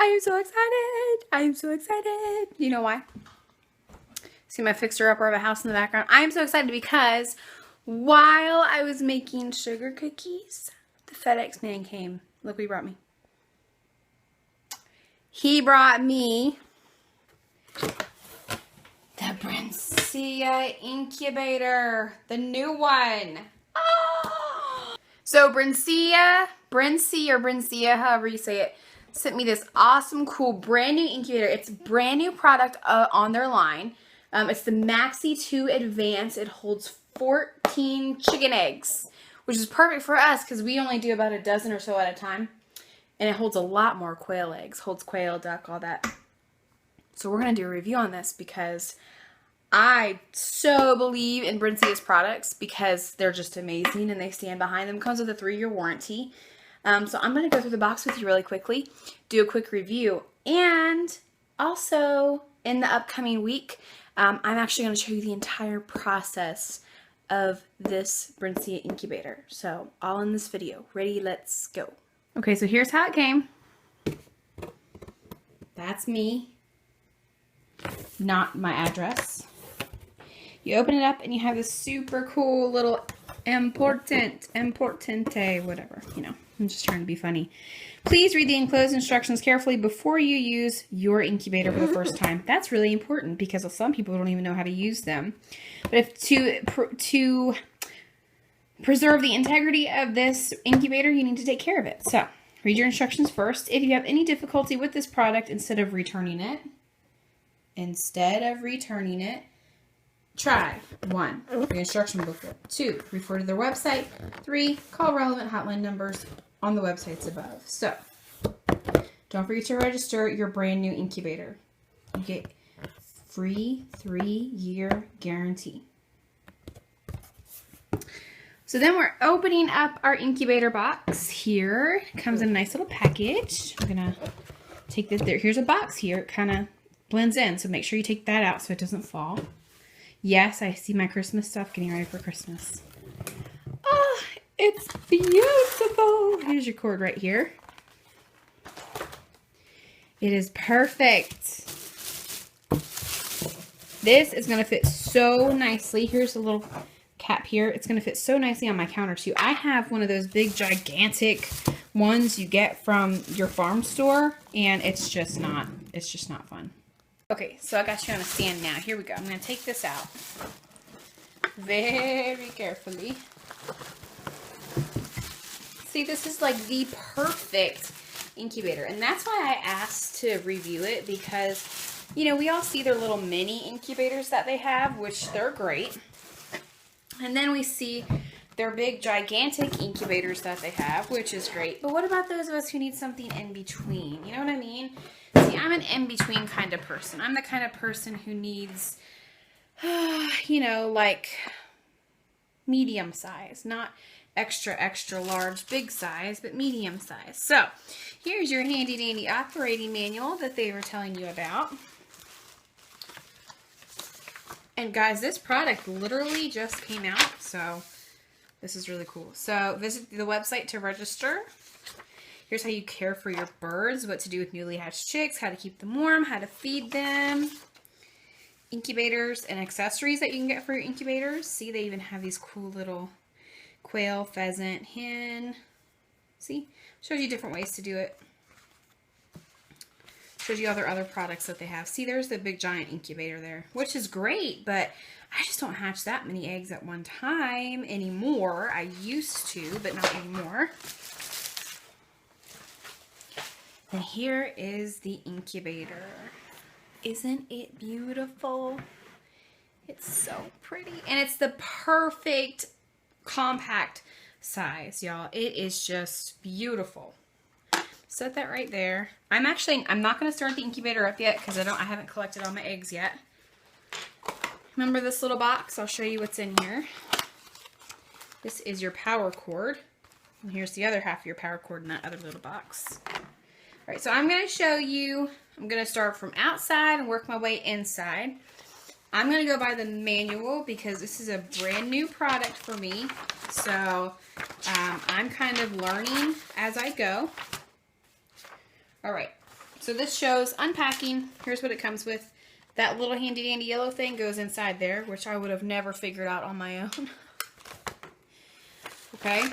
I am so excited. I am so excited. You know why? See my fixer-upper of a house in the background? I am so excited because while I was making sugar cookies, the FedEx man came. Look what he brought me. He brought me the Brinsea Incubator, the new one. Oh! So Brinsea, however you say it, sent me this awesome, cool, brand new incubator. It's a brand new product on their line. It's the Maxi 2 Advance. It holds 14 chicken eggs, which is perfect for us because we only do about a dozen or so at a time. And it holds a lot more quail eggs. Holds quail, duck, all that. So we're going to do a review on this because I so believe in Brinsea's products because they're just amazing and they stand behind them. Comes with a 3-year warranty. So I'm going to go through the box with you really quickly, do a quick review, and also in the upcoming week, I'm actually going to show you the entire process of this Brinsea incubator. So all in this video. Ready? Let's go. Okay, so here's how it came. That's me. Not my address. You open it up and you have this super cool little importante, whatever, you know. I'm just trying to be funny. Please read the enclosed instructions carefully before you use your incubator for the first time. That's really important because some people don't even know how to use them. But if to preserve the integrity of this incubator, you need to take care of it. So, read your instructions first. If you have any difficulty with this product, instead of returning it, try 1, the instruction booklet. 2, refer to their website. 3, call relevant hotline numbers on the websites above. So, don't forget to register your brand new incubator. You get free 3-year guarantee. So then we're opening up our incubator box here. It comes in a nice little package. I'm gonna take this there. Here's a box here. It kind of blends in, so make sure you take that out so it doesn't fall. Yes, I see my Christmas stuff getting ready for Christmas. Oh, it's beautiful. Here's your cord right here. It is perfect. This is going to fit so nicely. Here's a little cap here. It's going to fit so nicely on my counter too. I have one of those big gigantic ones you get from your farm store, and it's just not fun. Okay, so I got you on a stand now. Here we go. I'm going to take this out very carefully. See, this is like the perfect incubator, and that's why I asked to review it because, you know, we all see their little mini incubators that they have, which they're great. And then we see their big gigantic incubators that they have, which is great. But what about those of us who need something in between? You know what I mean? See, I'm an in-between kind of person. I'm the kind of person who needs, you know, like medium size, not extra, extra large, big size, but medium size. So here's your handy dandy operating manual that they were telling you about. And guys, this product literally just came out, so this is really cool. So visit the website to register. Here's how you care for your birds, what to do with newly hatched chicks, how to keep them warm, how to feed them, incubators and accessories that you can get for your incubators. See, they even have these cool little quail, pheasant, hen. See, shows you different ways to do it. Shows you all their other products that they have. See, there's the big giant incubator there, which is great, but I just don't hatch that many eggs at one time anymore. I used to, but not anymore. And here is the incubator. Isn't it beautiful? It's so pretty. And it's the perfect compact size, y'all. It is just beautiful. Set that right there. I'm not going to start the incubator up yet because I haven't collected all my eggs yet. Remember this little box? I'll show you what's in here. This is your power cord. And here's the other half of your power cord in that other little box. All right, so I'm going to show you, I'm going to start from outside and work my way inside. I'm going to go by the manual because this is a brand new product for me. So I'm kind of learning as I go. All right, So this shows unpacking. Here's what it comes with. That little handy dandy yellow thing goes inside there, which I would have never figured out on my own. Okay.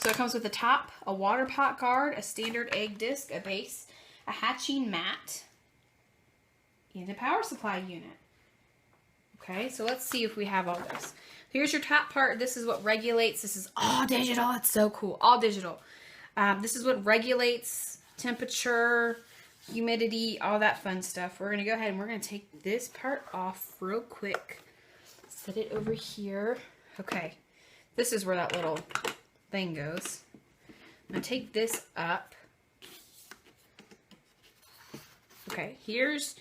So it comes with a top, a water pot guard, a standard egg disc, a base, a hatching mat, and a power supply unit. Okay, so let's see if we have all this. Here's your top part. This is what regulates. This is all digital. It's so cool. All digital. This is what regulates temperature, humidity, all that fun stuff. We're going to go ahead and we're going to take this part off real quick. Set it over here. Okay. This is where that little thing goes. I'm going to take this up. Okay, here's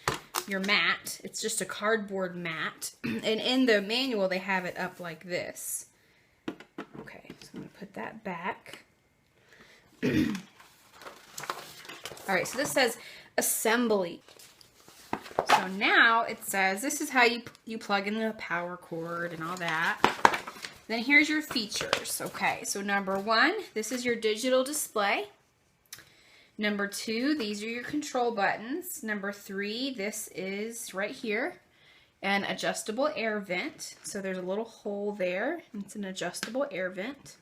your mat. It's just a cardboard mat. And in the manual, they have it up like this. Okay, so I'm going to put that back. Alright, so this says assembly. So now it says this is how you plug in the power cord and all that. Then here's your features. Okay, so number 1, this is your digital display. Number 2, these are your control buttons. Number 3, this is right here, an adjustable air vent. So there's a little hole there. It's an adjustable air vent.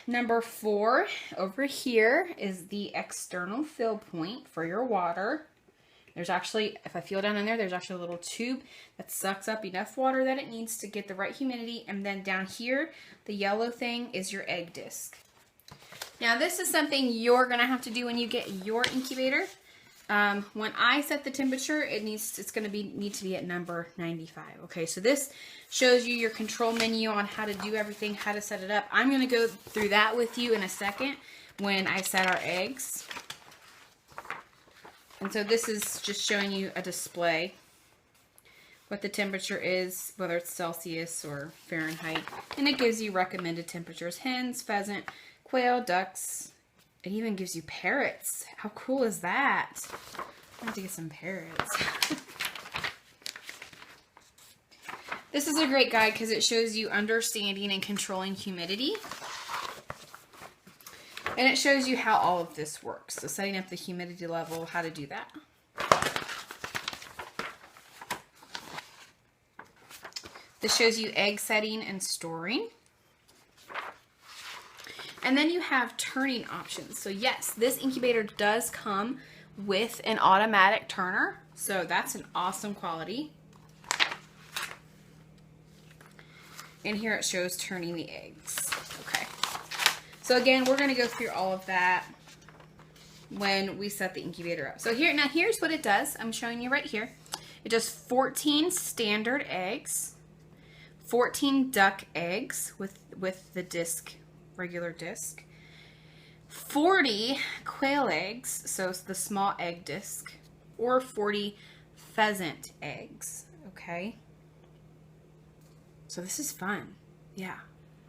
Number 4, over here is the external fill point for your water. There's actually, if I feel down in there, there's actually a little tube that sucks up enough water that it needs to get the right humidity. And then down here, the yellow thing is your egg disc. Now this is something you're going to have to do when you get your incubator. When I set the temperature, it's going to need to be at number 95. Okay, so this shows you your control menu on how to do everything, how to set it up. I'm going to go through that with you in a second when I set our eggs. And so this is just showing you a display, what the temperature is, whether it's Celsius or Fahrenheit. And it gives you recommended temperatures: hens, pheasant, quail, ducks. It even gives you parrots. How cool is that? I have to get some parrots. This is a great guide because it shows you understanding and controlling humidity. And it shows you how all of this works. So setting up the humidity level, how to do that. This shows you egg setting and storing. And then you have turning options. So yes, this incubator does come with an automatic turner. So that's an awesome quality. And here it shows turning the eggs. Okay. So again, we're going to go through all of that when we set the incubator up. So here's what it does. I'm showing you right here. It does 14 standard eggs, 14 duck eggs with the disc, regular disc, 40 quail eggs, so it's the small egg disc, or 40 pheasant eggs. Okay. So this is fun. Yeah.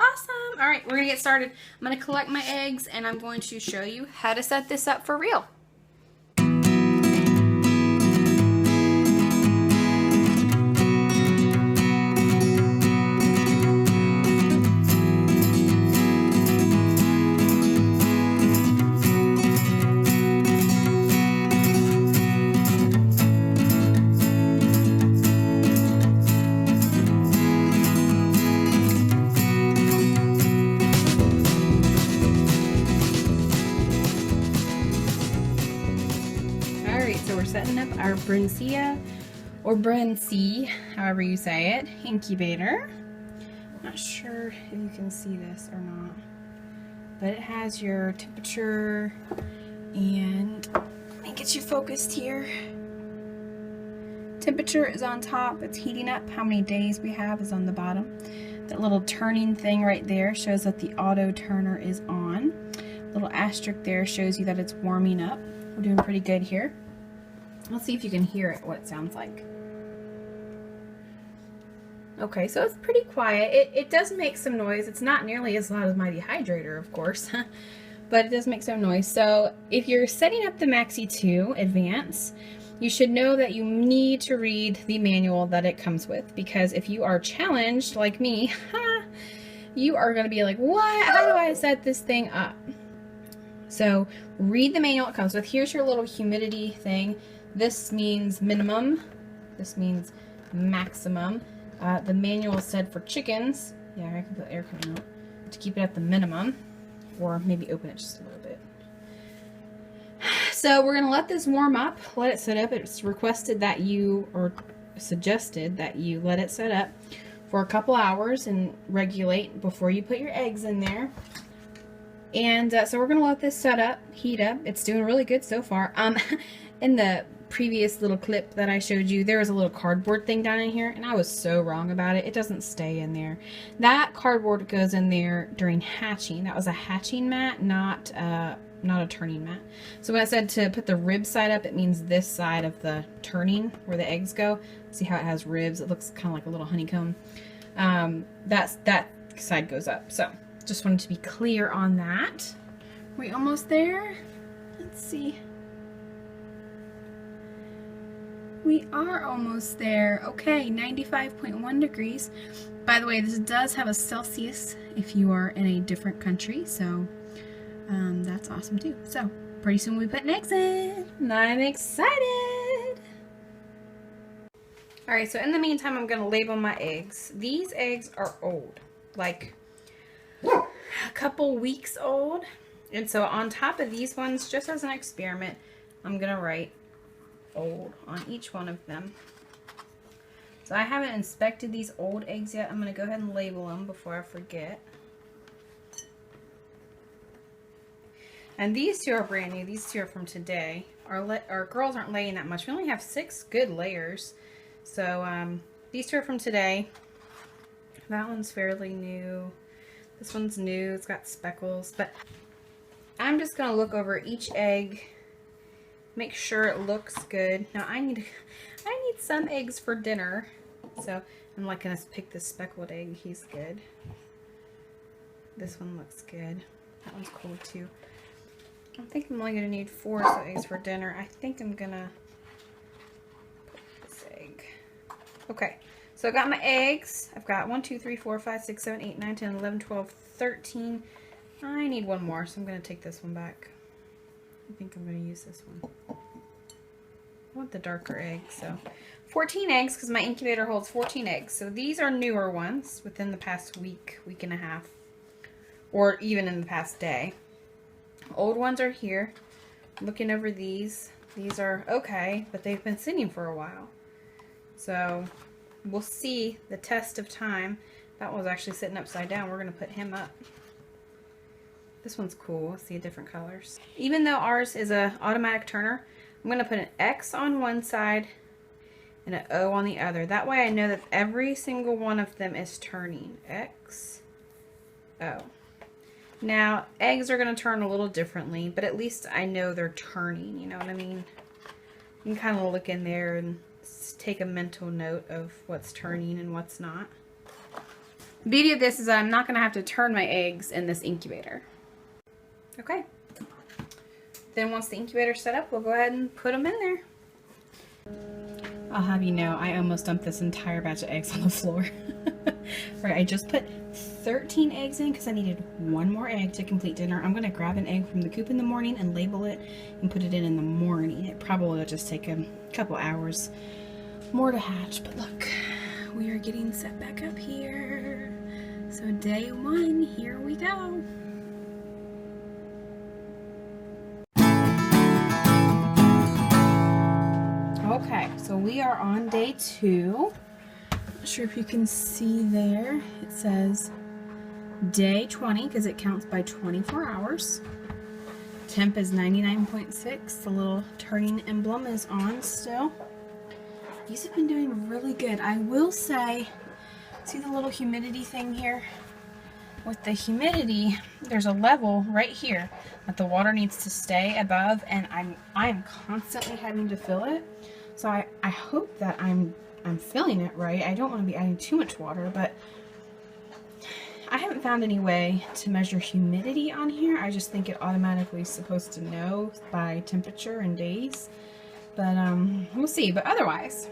Awesome. All right, we're going to get started. I'm going to collect my eggs and I'm going to show you how to set this up for real. Setting up our Brinsea, or Brinsea, however you say it, incubator. Not sure if you can see this or not, but it has your temperature, and let me get you focused here. Temperature is on top, it's heating up. How many days we have is on the bottom. That little turning thing right there shows that the auto turner is on. Little asterisk there shows you that it's warming up. We're doing pretty good here. Let's see if you can hear it, what it sounds like. Okay, so it's pretty quiet. It does make some noise. It's not nearly as loud as my dehydrator, of course, but it does make some noise. So if you're setting up the Maxi 2 Advance, you should know that you need to read the manual that it comes with, because if you are challenged like me, you are going to be like, what? How do I set this thing up? So read the manual it comes with. Here's your little humidity thing. This means minimum. This means maximum. The manual said for chickens, yeah, I can put air coming out, to keep it at the minimum, or maybe open it just a little bit. So we're going to let this warm up, let it set up. It's requested that you, or suggested that you let it set up for a couple hours and regulate before you put your eggs in there. And so we're going to let this set up, heat up. It's doing really good so far. In the previous little clip that I showed you, there was a little cardboard thing down in here, and I was so wrong about it. It doesn't stay in there. That cardboard goes in there during hatching. That was a hatching mat, not a turning mat. So when I said to put the rib side up, it means this side of the turning where the eggs go. See how it has ribs? It looks kind of like a little honeycomb. That side goes up. So just wanted to be clear on that. Are we almost there? Let's see. We are almost there. Okay, 95.1 degrees. By the way, this does have a Celsius if you are in a different country, so that's awesome too. So pretty soon we'll be putting eggs in, and I'm excited. Alright, so in the meantime, I'm going to label my eggs. These eggs are old, like a couple weeks old. And so on top of these ones, just as an experiment, I'm going to write old on each one of them. So I haven't inspected these old eggs yet. I'm going to go ahead and label them before I forget. And these two are brand new. These two are from today. Our girls aren't laying that much. We only have 6 good layers. So these two are from today. That one's fairly new. This one's new. It's got speckles. But I'm just going to look over each egg, make sure it looks good. Now I need some eggs for dinner. So I'm like going to pick this speckled egg. He's good. This one looks good. That one's cool too. I think I'm only going to need 4 so eggs for dinner. I think I'm going to put this egg. Okay, so I got my eggs. I've got 1, 2, 3, 4, 5, 6, 7, 8, 9, 10, 11, 12, 13. I need one more, so I'm going to take this one back. I think I'm going to use this one. I want the darker egg, so 14 eggs because my incubator holds 14 eggs. So these are newer ones within the past week, week and a half, or even in the past day. Old ones are here. Looking over these. These are okay, but they've been sitting for a while. So we'll see the test of time. That one's actually sitting upside down. We're going to put him up. This one's cool. See different colors. Even though ours is a automatic turner, I'm going to put an X on one side and an O on the other. That way I know that every single one of them is turning. X, O. Now, eggs are going to turn a little differently, but at least I know they're turning, you know what I mean? You can kind of look in there and take a mental note of what's turning and what's not. The beauty of this is that I'm not going to have to turn my eggs in this incubator. Okay. Then once the incubator's set up, we'll go ahead and put them in there. I'll have you know, I almost dumped this entire batch of eggs on the floor. Right, I just put 13 eggs in because I needed one more egg to complete dinner. I'm going to grab an egg from the coop in the morning and label it and put it in the morning. It probably will just take a couple hours more to hatch, but look, we are getting set back up here. So day 1, here we go. Okay, so we are on day 2. Not sure if you can see there. It says day 20 because it counts by 24 hours. Temp is 99.6. The little turning emblem is on still. These have been doing really good. I will say, see the little humidity thing here? With the humidity, there's a level right here that the water needs to stay above, and I'm constantly having to fill it. So I hope that I'm filling it right. I don't want to be adding too much water, but I haven't found any way to measure humidity on here. I just think it automatically is supposed to know by temperature and days. But we'll see. But otherwise,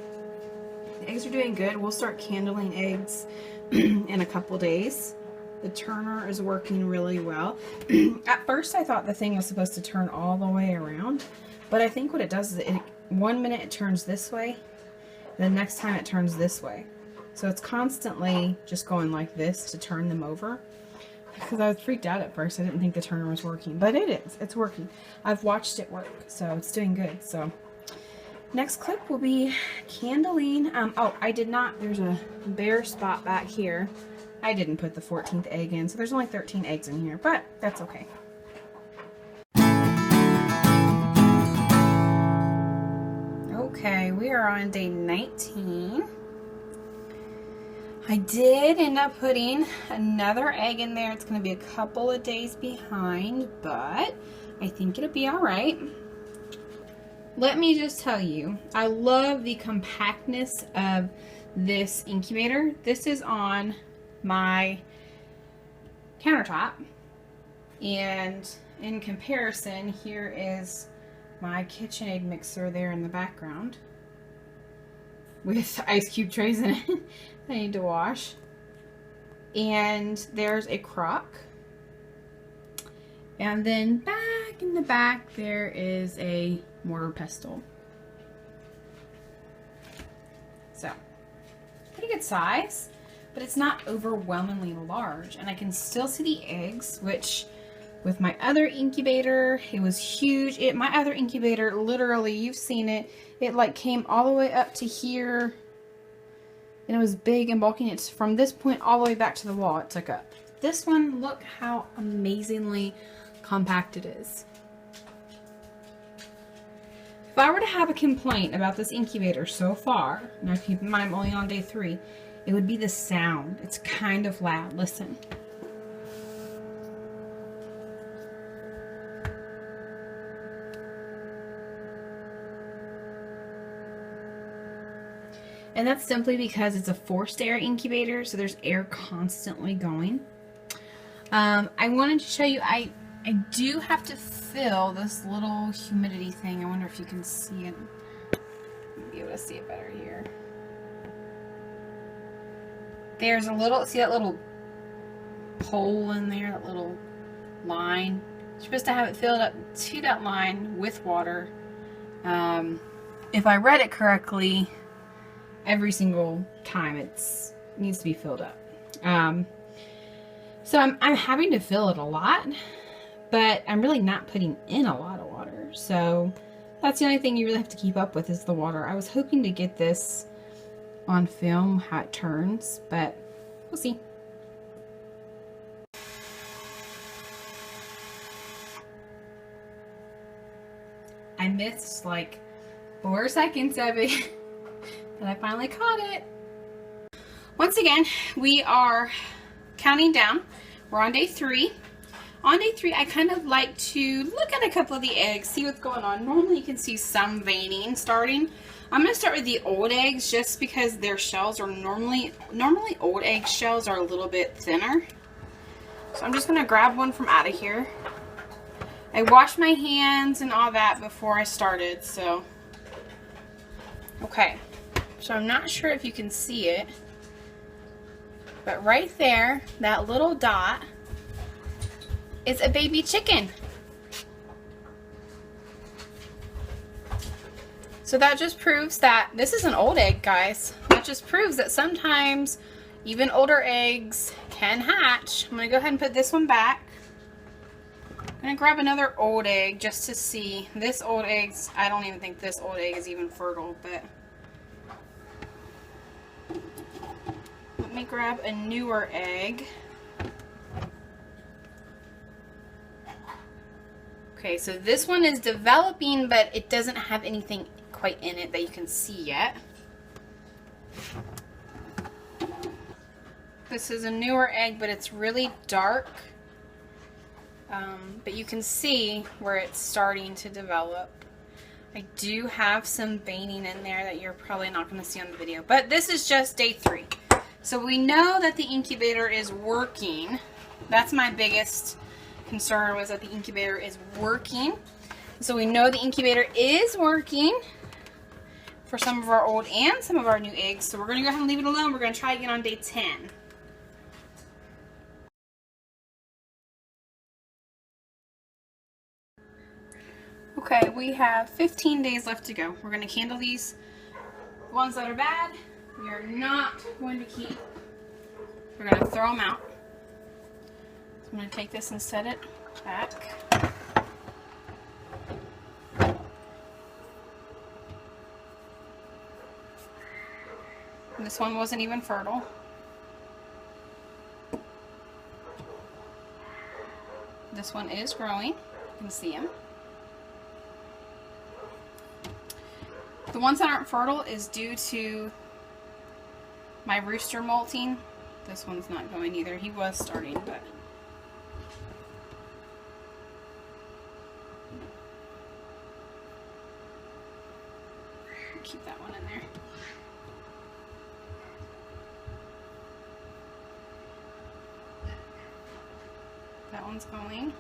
the eggs are doing good. We'll start candling eggs in a couple days. The turner is working really well. At first I thought the thing was supposed to turn all the way around, but I think what it does is 1 minute it turns this way, the next time it turns this way. So it's constantly just going like this to turn them over. Because I was freaked out at first. I didn't think the turner was working, but it is. It's working. I've watched it work, so it's doing good. So next clip will be candling. Oh, I did not. There's a bare spot back here. I didn't put the 14th egg in, so there's only 13 eggs in here, but that's okay. Okay, we are on day 19. I did end up putting another egg in there. It's going to be a couple of days behind, but I think it'll be all right. Let me just tell you, I love the compactness of this incubator. This is on my countertop, and in comparison, here is my KitchenAid mixer there in the background with ice cube trays in it I need to wash. And there's a crock. And then back in the back there is a mortar pestle. So, pretty good size, but it's not overwhelmingly large. And I can still see the eggs, which with my other incubator, it was huge. My other incubator, literally, you've seen it, it like came all the way up to here. And it was big and bulky. It's from this point all the way back to the wall it took up. This one, look how amazingly compact it is. If I were to have a complaint about this incubator so far, now keep in mind I'm only on day 3, it would be the sound. It's kind of loud. Listen. And that's simply because it's a forced air incubator, so there's air constantly going. I wanted to show you, I do have to fill this little humidity thing. I wonder if you can see it. I'll be able to see it better here. There's a little, see that little hole in there, that little line? You're supposed to have it filled up to that line with water. If I read it correctly, every single time it needs to be filled up. So I'm having to fill it a lot, but I'm really not putting in a lot of water. So that's the only thing you really have to keep up with is the water. I was hoping to get this on film, how it turns, but we'll see. I missed like 4 seconds of it. And I finally caught it. Once again, we are counting down. We're on day 3. On day 3, I kind of like to look at a couple of the eggs, see what's going on. Normally you can see some veining starting. I'm going to start with the old eggs just because their shells are normally old egg shells are a little bit thinner. So I'm just going to grab one from out of here. I washed my hands and all that before I started, so. Okay. So I'm not sure if you can see it, but right there, that little dot is a baby chicken. So that just proves that this is an old egg, guys. That just proves that sometimes even older eggs can hatch. I'm gonna go ahead and put this one back. I'm gonna grab another old egg just to see. This old egg's, I don't even think this old egg is even fertile, but let me grab a newer egg. Okay, so this one is developing, but it doesn't have anything quite in it that you can see yet. This is a newer egg, but it's really dark. But you can see where it's starting to develop. I do have some veining in there that you're probably not going to see on the video. But this is just day 3. So we know that the incubator is working. That's my biggest concern, was that the incubator is working. So we know the incubator is working for some of our old and some of our new eggs. So we're going to go ahead and leave it alone. We're going to try again on day 10. Okay, we have 15 days left to go. We're going to candle these. The ones that are bad, we are not going to keep. We're going to throw them out. So I'm going to take this and set it back. And this one wasn't even fertile. This one is growing. You can see him. The ones that aren't fertile is due to my rooster molting. This one's not going either. He was starting, but keep that one in there. That one's going.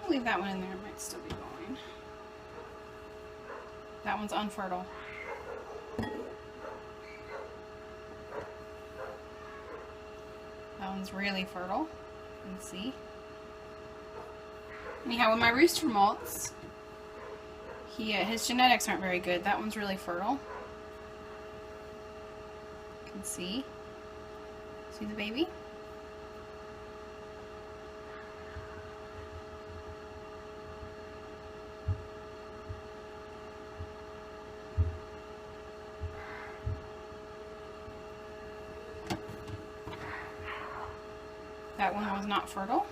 I'll leave that one in there. It might still be going. That one's unfertile. That one's really fertile. You can see. Anyhow, with my rooster molts, his genetics aren't very good. That one's really fertile. You can see. See the baby? That one was not fertile.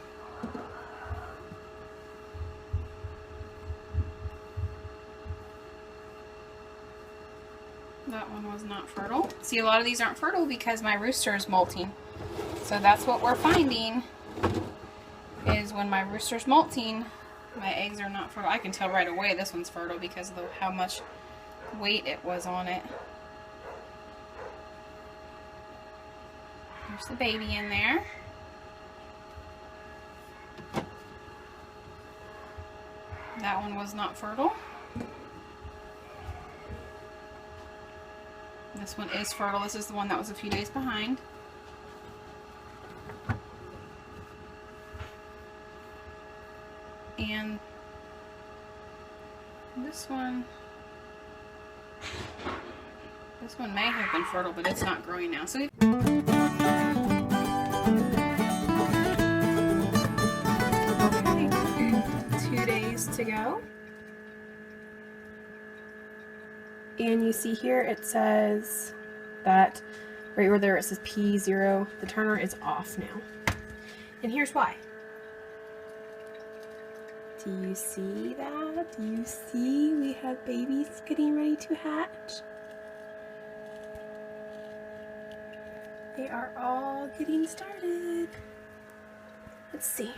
That one was not fertile. See, a lot of these aren't fertile because my rooster is molting. So that's what we're finding, is when my rooster's molting, my eggs are not fertile. I can tell right away this one's fertile because of how much weight it was on it. There's the baby in there. That one was not fertile. This one is fertile. This is the one that was a few days behind. And this one may have been fertile, but it's not growing now. So okay, 2 days to go. And you see here it says that right where there it says P0, the turner is off now. And here's why. Do you see that? Do you see we have babies getting ready to hatch? They are all getting started. Let's see.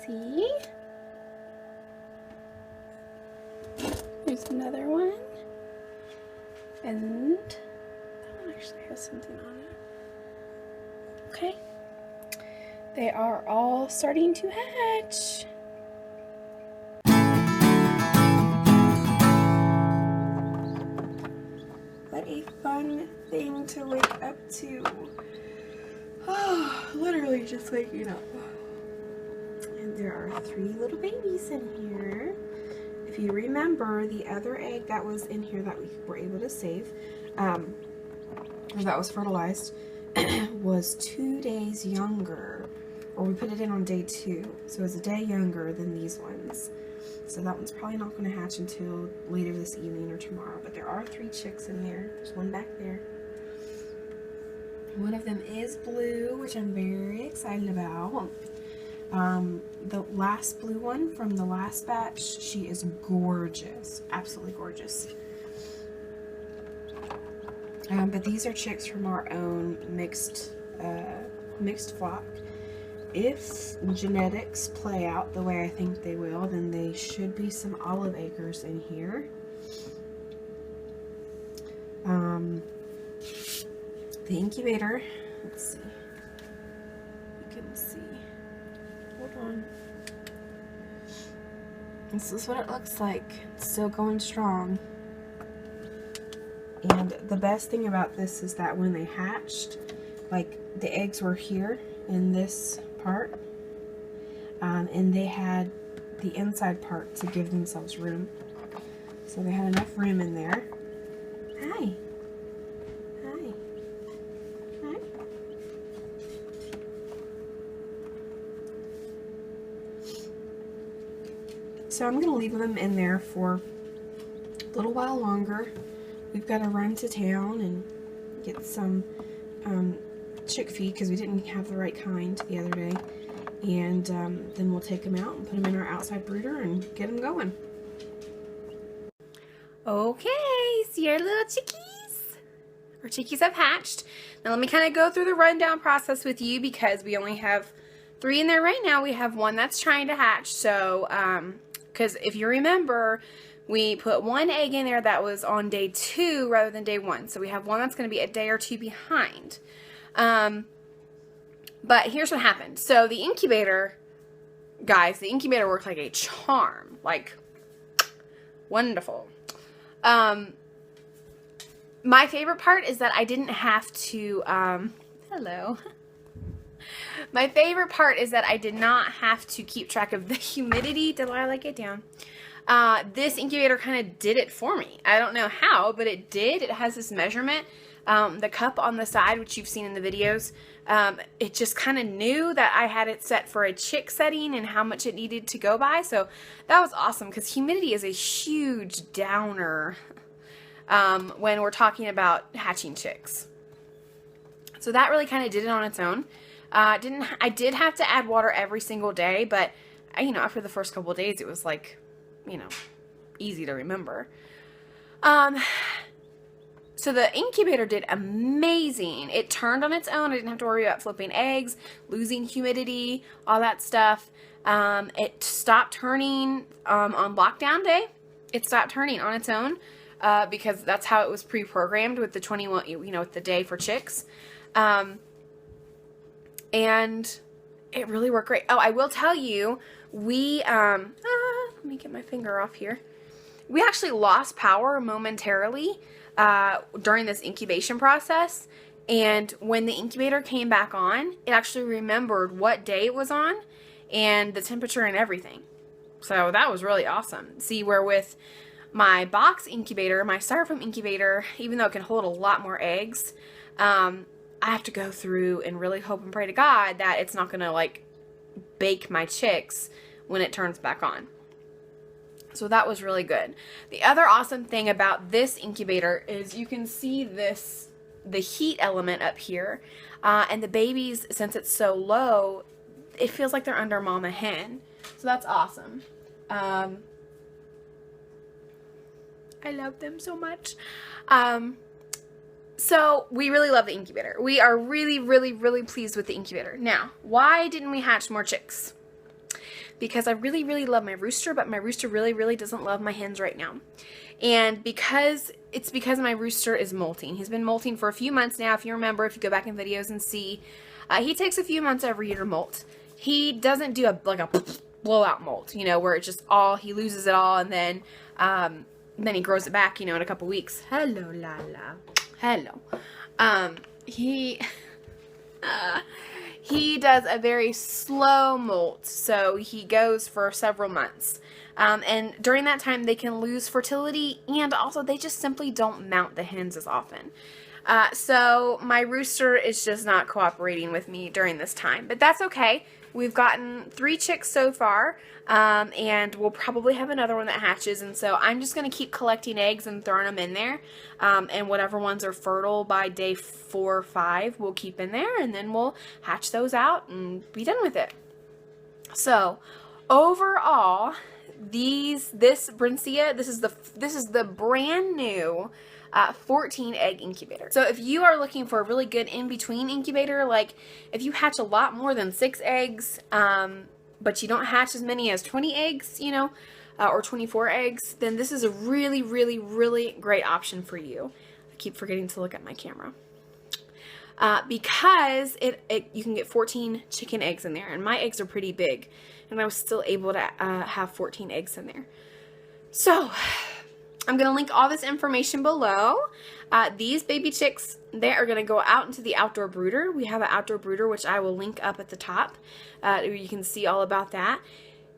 See? There's another one. And that one actually has something on it. Okay. They are all starting to hatch. What a fun thing to wake up to. Oh, literally just waking up. And there are 3 little babies in here. If you remember, the other egg that was in here that we were able to save, or that was fertilized, was 2 days younger, or we put it in on day 2, so it's a day younger than these ones. So that one's probably not going to hatch until later this evening or tomorrow, but there are 3 chicks in there. There's one back there. One of them is blue, which I'm very excited about. The last blue one from the last batch, she is gorgeous, absolutely gorgeous. But these are chicks from our own mixed flock. If genetics play out the way I think they will, then they should be some olive acres in here. The incubator, let's see, you can see, hold on, this is what it looks like. It's still going strong. And the best thing about this is that when they hatched, like the eggs were here in this part, and they had the inside part to give themselves room. So they had enough room in there. Hi. Hi. Hi. So I'm going to leave them in there for a little while longer. We've got to run to town and get some chick feed because we didn't have the right kind the other day. And then we'll take them out and put them in our outside brooder and get them going. Okay, see our little chickies? Our chickies have hatched. Now let me kind of go through the rundown process with you because we only have 3 in there right now. We have 1 that's trying to hatch. So, because if you remember, we put 1 egg in there that was on day 2 rather than day 1. So we have 1 that's going to be a day or 2 behind. But here's what happened. So the incubator, guys, the incubator worked like a charm. Like, wonderful. My favorite part is that I didn't have to, hello. My favorite part is that I did not have to keep track of the humidity. Did I like it down? This incubator kind of did it for me. I don't know how, but it did. It has this measurement. The cup on the side, which you've seen in the videos, it just kind of knew that I had it set for a chick setting and how much it needed to go by. So that was awesome because humidity is a huge downer when we're talking about hatching chicks. So that really kind of did it on its own. I did have to add water every single day, but you know, after the first couple of days, it was like, you know, easy to remember. So the incubator did amazing. It turned on its own. I didn't have to worry about flipping eggs, losing humidity, all that stuff. It stopped turning on lockdown day. It stopped turning on its own because that's how it was pre-programmed with the 21, you know, with the day for chicks. And it really worked great. Oh, I will tell you, we, let me get my finger off here. We actually lost power momentarily during this incubation process, and when the incubator came back on, it actually remembered what day it was on and the temperature and everything. So that was really awesome. See, where with my box incubator, my styrofoam incubator, even though it can hold a lot more eggs, I have to go through and really hope and pray to God that it's not gonna like bake my chicks when it turns back on. So that was really good. The other awesome thing about this incubator is you can see this, the heat element up here, and the babies, since it's so low, it feels like they're under mama hen. So that's awesome. I love them so much. So we really love the incubator. We are really, really, really pleased with the incubator. Now, why didn't we hatch more chicks? Because I really, really love my rooster, but my rooster really, really doesn't love my hens right now. And because my rooster is molting. He's been molting for a few months now. If you remember, if you go back in videos and see, he takes a few months every year to molt. He doesn't do a blowout molt, you know, where it just he loses it all and then he grows it back, you know, in a couple weeks. Hello, Lala. Hello. He does a very slow molt, so he goes for several months. And during that time, they can lose fertility, and also they just simply don't mount the hens as often. So my rooster is just not cooperating with me during this time, but that's okay. We've gotten 3 chicks so far, and we'll probably have another one that hatches, and so I'm just going to keep collecting eggs and throwing them in there, and whatever ones are fertile by day 4 or 5, we'll keep in there, and then we'll hatch those out and be done with it. So, overall, this Brinsea, this is the brand new 14 egg incubator. So if you are looking for a really good in-between incubator, like if you hatch a lot more than 6 eggs, but you don't hatch as many as 20 eggs, you know, or 24 eggs, then this is a really, really, really great option for you. I keep forgetting to look at my camera. Because you can get 14 chicken eggs in there, and my eggs are pretty big, and I was still able to have 14 eggs in there. So I'm going to link all this information below. These baby chicks, they are going to go out into the outdoor brooder. We have an outdoor brooder, which I will link up at the top. You can see all about that.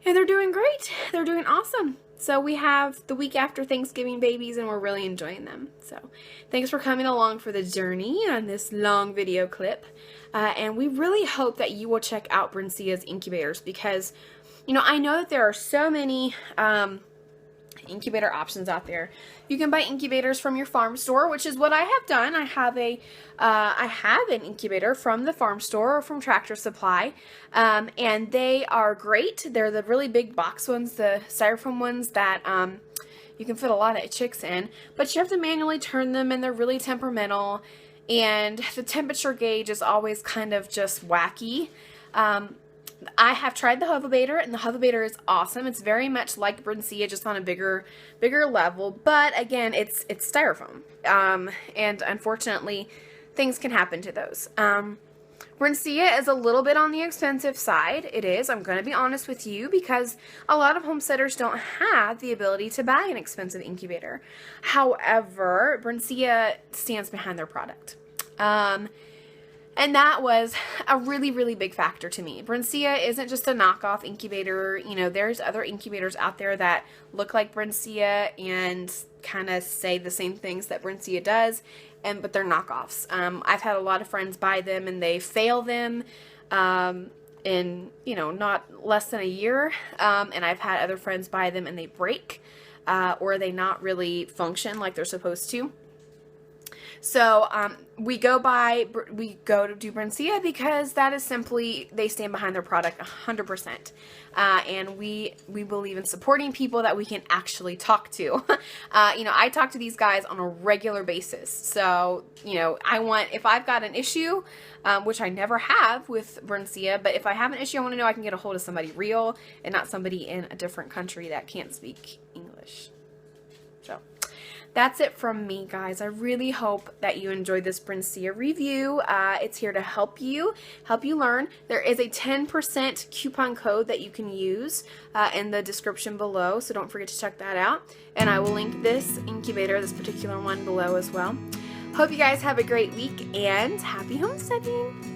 And they're doing great. They're doing awesome. So we have the week after Thanksgiving babies, and we're really enjoying them. So thanks for coming along for the journey on this long video clip. And we really hope that you will check out Brinsea's incubators because, you know, I know that there are so many incubator options out there. You can buy incubators from your farm store, which is what I have done. I have an incubator from the farm store or from Tractor Supply, and they are great. They're the really big box ones, the styrofoam ones that you can fit a lot of chicks in, but you have to manually turn them, and they're really temperamental, and the temperature gauge is always kind of just wacky. I have tried the Hovebator, and the Hovebator is awesome. It's very much like Brinsea, just on a bigger level. But again, it's styrofoam, and unfortunately, things can happen to those. Brinsea is a little bit on the expensive side. It is. I'm going to be honest with you because a lot of homesteaders don't have the ability to buy an expensive incubator. However, Brinsea stands behind their product. And that was a really, really big factor to me. Brinsea isn't just a knockoff incubator. You know, there's other incubators out there that look like Brinsea and kind of say the same things that Brinsea does, but they're knockoffs. I've had a lot of friends buy them and they fail them in, you know, not less than a year. And I've had other friends buy them and they break or they not really function like they're supposed to. So we go to do Brinsea because that is simply, they stand behind their product 100%. And we believe in supporting people that we can actually talk to. You know, I talk to these guys on a regular basis. So, you know, if I've got an issue, which I never have with Brinsea, but if I have an issue, I want to know I can get a hold of somebody real and not somebody in a different country that can't speak English. So that's it from me, guys. I really hope that you enjoyed this Brinsea review. It's here to help you learn. There is a 10% coupon code that you can use in the description below, so don't forget to check that out. And I will link this incubator, this particular one, below as well. Hope you guys have a great week, and happy homesteading!